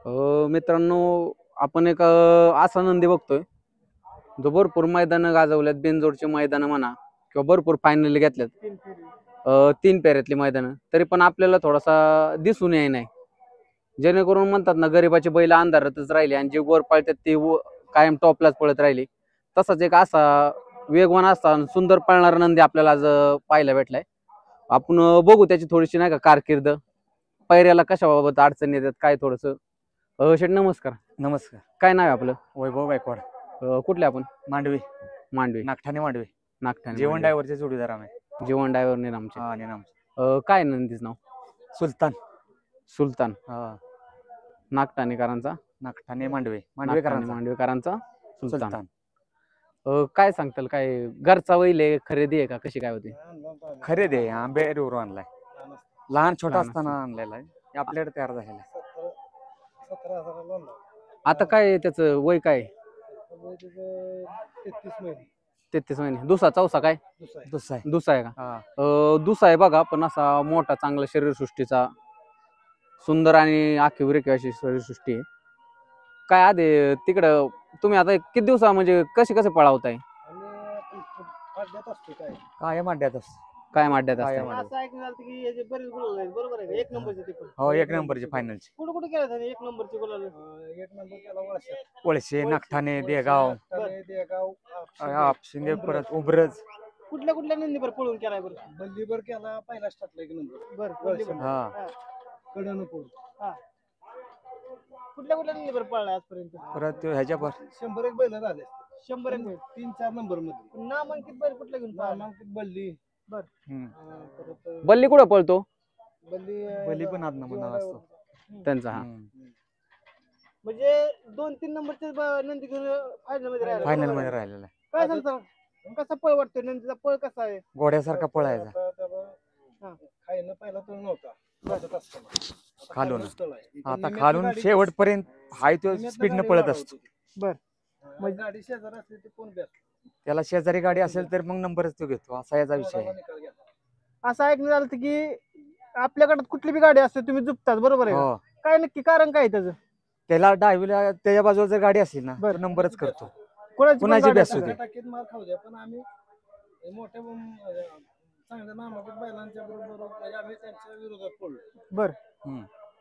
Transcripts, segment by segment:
मित्रांनो, आपण एक असा नंदी बघतोय जो भरपूर मैदानं गाजवल्यात, बिनजोडची मैदानं म्हणा किंवा भरपूर फायनल घेतल्यात, 3 फेऱ्यातली मैदानं, तरी पण आपल्याला थोडासा दिसून येई नाही. जेणेकरून म्हणतात ना, गरिबाची बैल अंधारातच राहिली आणि जे वर पळतात ते कायम टॉपलाच पळत राहिली. तसाच एक असा वेगवान असा सुंदर पळणारा नंदी आपल्याला आज पाहायला भेटलाय. आपण बघू त्याची थोडीशी नाही का कारकीर्द, पैऱ्याला कशाबाबत अडचणी येतात काय थोडंसं. शेठ नमस्कार. नमस्कार. काय नाव आहे आपलं? वैभव गायकवाड. कुठले आपण? मांडवी. नागठाणे जीवन मांडवे. ड्रायव्हरचे जोडीदार आम्ही. जीवन ड्रायव्हर निनामचे. हा निनाम. काय नंदीच नाव? सुलतान. हा नागठाणेकरांचा नागठाणे मांडवेकरांचा मांडवेकरांचा सुलतान. सुलतान. काय सांगताल, काय घरचा बैल आहे, खरेदी आहे का कशी काय होती? खरेदी आहे, आंबेरीवरून आणलाय. लहान छोटा असताना आणलेला आहे, आपल्याकडे तयार झालेला आहे. आता काय त्याचं वय काय? 33 महिने. दुसा चौसा काय? दुसा आहे का? दुसा आहे बघा, पण असा मोठा चांगला शरीरसृष्टीचा, सुंदर आणि आखीव रेखीव अशी शरीरसृष्टी आहे. काय आधी तिकडं तुम्ही आता किती दिवसा म्हणजे कसे पळावताय? काय मांड्यात असतो. काय माड्यात काय असतं? मांड्यात. असं ऐकण्यात आलं की याचे बरेच गुलाल आहेत, बरोबर आहे का? एक नंबरचे ते पण. हो, 1 नंबरची फायनलची. कुठे कुठे केलं त्याने एक नंबरचे गुलाल? एक नंबर केला वळशात. वळसे, नागठाणे, देगाव, देगाव, आपशिंगे, परत उब्रज. कुठल्या नंदीवर पळून केलाय बरं? बल्लीवर केला पहिला स्टार्टला 1 नंबर. बरं. हा कडन पोळ. कुठल्या नंदीवर पळलाय आजपर्यंत? परत ह्याच्यावर 101 बैल झाले. 100 3-4 नंबर मध्ये. नामांकित बैल कुठल्या घेऊन पळाला? नामांकित बल्ली. परत बल्ली कुठं पळतो? बली पण आदना म्हणा असतो त्यांचा. हा म्हणजे 2-3 नंबरचे नंदी घेऊन फायनल मध्ये राहिला. फायनल मध्ये राहिलेला आहे. काय सांगता, कसा पळ वाटतोय नंदीचा? पळ कसा आहे? घोड्यासारखा पळायचा. खायनं पहिला तो नव्हता. बसत असताना. खालून. स्थळ आहे. आता खालून शेवटपर्यंत हाय तो स्पीडने पळत असतो. मग गाडी शेजार असली तर कोण बेस्ट. त्याला शेजारी गाडी असेल तर मग नंबरच तो घेतो, असा याचा विषय आहे. असं ऐकण्यात आलं की आपल्याकडे कुठली बी गाडी असते तुम्ही झुकतात, बरोबर आहे का? हो, काय नक्की कारण काय त्याचं? त्याला डावीला त्याच्या बाजूला जर गाडी असेल ना बरं. तर नंबरच करतो. कोणाची कुणाची गाडी बी असते? असू दे. टाकीत मार खाऊ द्या, पण आम्ही मोठ्या चांगल्या नामांकित बैलांच्या बरोबर म्हणजे आम्ही त्यांच्या विरोधात पडलो. बरं.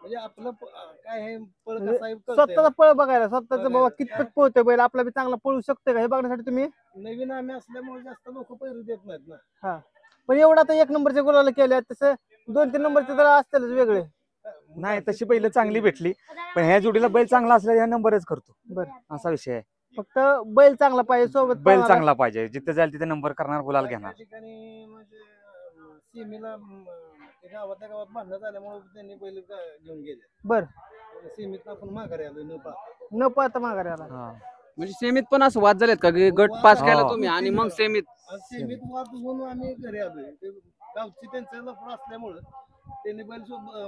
म्हणजे आपलं काय हे पळ म्हणजे कसा आहे कळतंय. स्वतःचा पळ बघायला, स्वतःचा बाबा कितपत पळतोय बैल, आपला बी चांगला पळू शकतोय का हे बघण्यासाठी तुम्ही. नवीन आम्ही असल्यामुळे जास्त लोक पैरू देत नाहीत ना. पण एवढा तर 1 नंबरचे गुलाल केले, तसं 2-3 नंबरचे तर असतीलच वेगळे. नाही, तशी बैल चांगली भेटली, पण ह्या जोडीला बैल चांगला असला ह्या नंबरच करतो. बरं. असा विषय आहे. फक्त बैल चांगला पाहिजे, सोबत बैल पळणारा. चांगला पाहिजे, जिथे जाईल तिथे नंबर करणार, गुलाल घेणार. त्या ठिकाणी म्हणजे सीमेला गावातल्या गावात भांडणं झाल्यामुळे त्यांनी बैल घेऊन गेले. बरं. सीमेत आपण माघारी आलो न पाहता. न पळता माघारी आला. हा. म्हणजे सेमीत पण असं वाद झालेत का की गट पास केला हो. तुम्ही आणि मग सेमीत? आणि सीमेत वाद होऊन आम्ही घरी आलोय. ते गावची त्यांचं लफडं असल्यामुळं त्यांनी बैल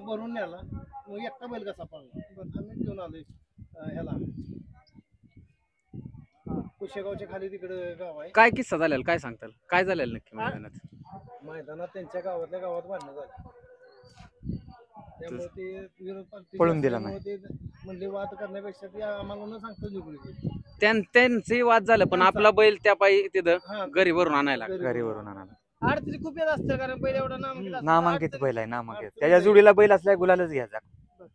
भरून नेला. मग एकटा बैल कसा पळला. आम्ही घेऊन आलोय ह्याला कुशेगावच्या खाली तिकडे गाव आहे. काय किस्सा झालेला, काय सांगताल, काय झालेलं नक्की मैदानात त्यांच्या गावातल्या गावात भांडणं झाली. त्यामुळे ते विरोध पक्षी पळून दिला असल्यामुळे ते म्हणले वाद करण्यापेक्षा ते आम्हाला न सांगता निघून गेले. त्यांचे वाद झालं, पण आपला बैल त्या पायी तिथं हा, घरी भरून आणायला लागला. घरीवरून आणायला. अडचणी खूप येत असतील, कारण बैल एवढा नामांकित असतो. नामांकित अडचणी- बैल आहे, नामांकित. त्याच्या जोडीला बैल असल्या गुलालच घ्यायचा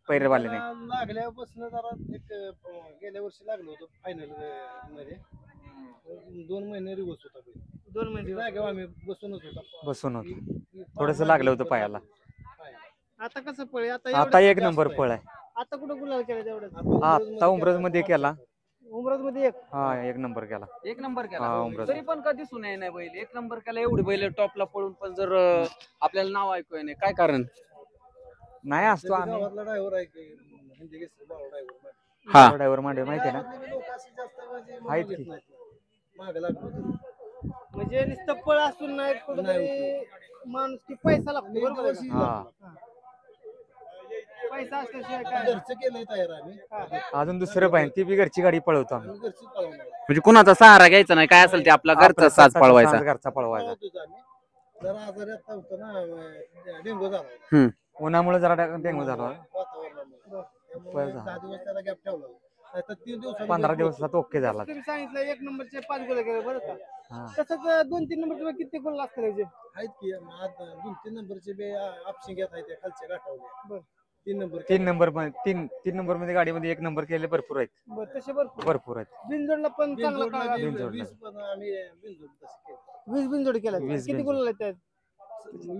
पैरेवाल्याने. त्याला लागल्यापासून जरा एक गेल्या वर्षी लागलो होतो फायनल मध्ये. 2 महिने रिवर्स होता बैल. 2 महिने. जागेवर आम्ही बसूनच होता. बसून होतो. थोडंसं लागलं होतं पायाला. आता कसं पळ? आता 1 नंबर पळ आहे. आता कुठं गुलाल केला तेवढं? आता उमरज मध्ये केला. उमरज मध्ये एक. हा, 1 नंबर केला. 1 नंबर हा, केला. उमरज. तरी पण कधी सुने नाही बैल 1 नंबर केला. एवढी बैल टॉपला पळून पण जर आपल्याला नाव ऐकू नाही, काय कारण? नाही असतो आम्ही. गावातला ड्रायव्हर आहे की हिंदी घेतलं ड्रायव्हर. हा. ड्रायव्हर मांडवे माहिती आहे ना. लोक असे जास्त आहेत की. मागे लागलो. म्हणजे नुसतं पळ असून नाही, कुठेतरी माणूस की पैसा लागतो, बरोबर आहे का? हा, पैसा असल्याशिवाय काय? घरचं केलंय तयार आम्ही. अजून दुसरं पाहिजे, ती बी घरची गाडी पळवतो आम्ही. आम्ही घरची पळवणार. म्हणजे कुणाचा सहारा घ्यायचा नाही, काय असेल ते आपला घरचा साज पळवायचा. घरचा पळवायचा. पळवतोच आम्ही. जरा आजारी आता होतो ना, डेंगू झाला उन्हामुळे जरा डेंगू झाला. वातावरणामुळे. त्यामुळे 10 दिवस त्याला गॅप ठेवला तर 3 दिवसात 15 दिवसात ओके झाला तुम्ही सांगितलं 1 नंबरचे 5 गोल केले बरं का हा. तसंच 2-3 नंबरचे किती गोल असतात त्याचे आहेत की आज 2-3 नंबरचे बे अपशिंग्यात आहेत त्या खालच्या गाठावल्या बरं. 3 नंबर 3 नंबर मध्ये गाडीमध्ये 1 नंबर केले भरपूर आहेत. बरं तसे भरपूर भरपूर आहेत. बिनजोडला पण चांगला काळ आहे. बिनजोडला. 20 पण आम्ही बिनजोड तसं केलं 20 बिनजोड केला 20 किती बिनजोड. गोल आहेत त्यात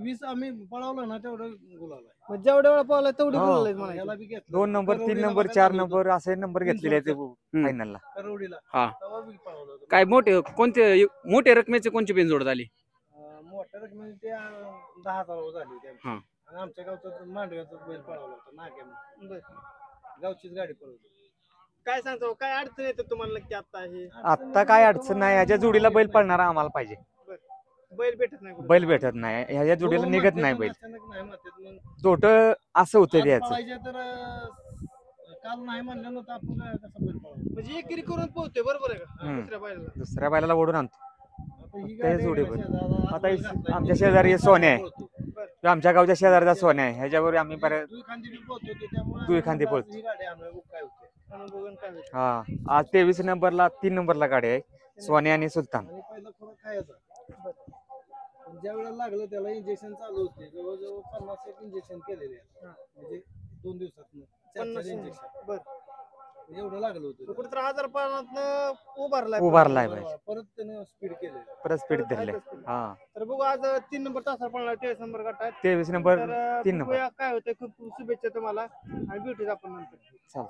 20 आम्ही पळवलं ना तेवढं गुलाला मग जेवढ्या वेळा पावला तेवढी हो. गोल आहेत म्हणायचे याला बी घेतलं 2 नंबर 3 नंबर 4 नंबर असे नंबर घेतलेले आहेत फायनलला. करवडीला हा. तेव्हा बी पळवलं होतं. काय कोणते मोठे रकमेचे कोणची बिनजोड झाली? मोठ्या रकमेने ते 10,000 झाली त्यांची. हा. आणि आमच्या गावचा मांडव्याचा बैल पळवला होता नाग्यामध्ये बरं. गावचीच गाडी पळवली काय सांगतो काय अडचण येते तुम्हाला नक्की आता हे आता काय अडचण नाही, ह्याच्या जोडीला बैल पळणारा आम्हाला पाहिजे. बैल भेटत नाही कुठं. बैल भेटत नाही, ह्याच्या जोडीला हो, निघत म्हणते नाही पण बैल. अचानक नाही म्हणतात. मग तोट असं होतं आज त्याचं. पळायचे तर काल नाही म्हणलं नव्हतं आपण काय कसा बैल पळवला. म्हणजे एकेरी करून पोहतोय बरोबर आहे का हम्म. दुसऱ्या बैलाला दुसऱ्या बैलाला ओढून आणतो. आता ही ते गाडी जोडी आहे बैल. ना शेजारला, आता बैल ही घातलाय. आमच्या शेजारी सोन्या आहे. पळतो. तो आमच्या गावच्या शेजारचा सोन्या आहे, ह्याच्यावर आम्ही बऱ्याच दुई खांदी बी पळतो तो, त्यामुळे दुई खांदी आज पळतो. ही गाडी आणूया बघ काय होते. म्हणून बघून काय होईल. हा. आज 23 नंबरला 3 नंबरला गाडी आहे, सोन्या आणि सुलतान. आणि पहिला खुराक खायचा पण ज्या वेळेला लागलं त्याला इंजेक्शन चालू होते जवळजवळ 50 एक इंजेक्शन केलेले आहे. हा. म्हणजे 2 दिवसात 50 इंजेक्शन बरं एवढं लागलं होतं कुठेतरी आजारपणात उभारलाय उभारलाय त्याला. बैल. परत त्यानं स्पीड केले परत स्पीड धरले. हा. तर बघू आज 3 नंबर तासाला पडला 23 नंबर गटात 23 नंबर तर 3 नंबर. बघूया काय होतंय खूप खूप शुभेच्छा तुम्हाला आणि भेटूया आपण नंतर चालतं.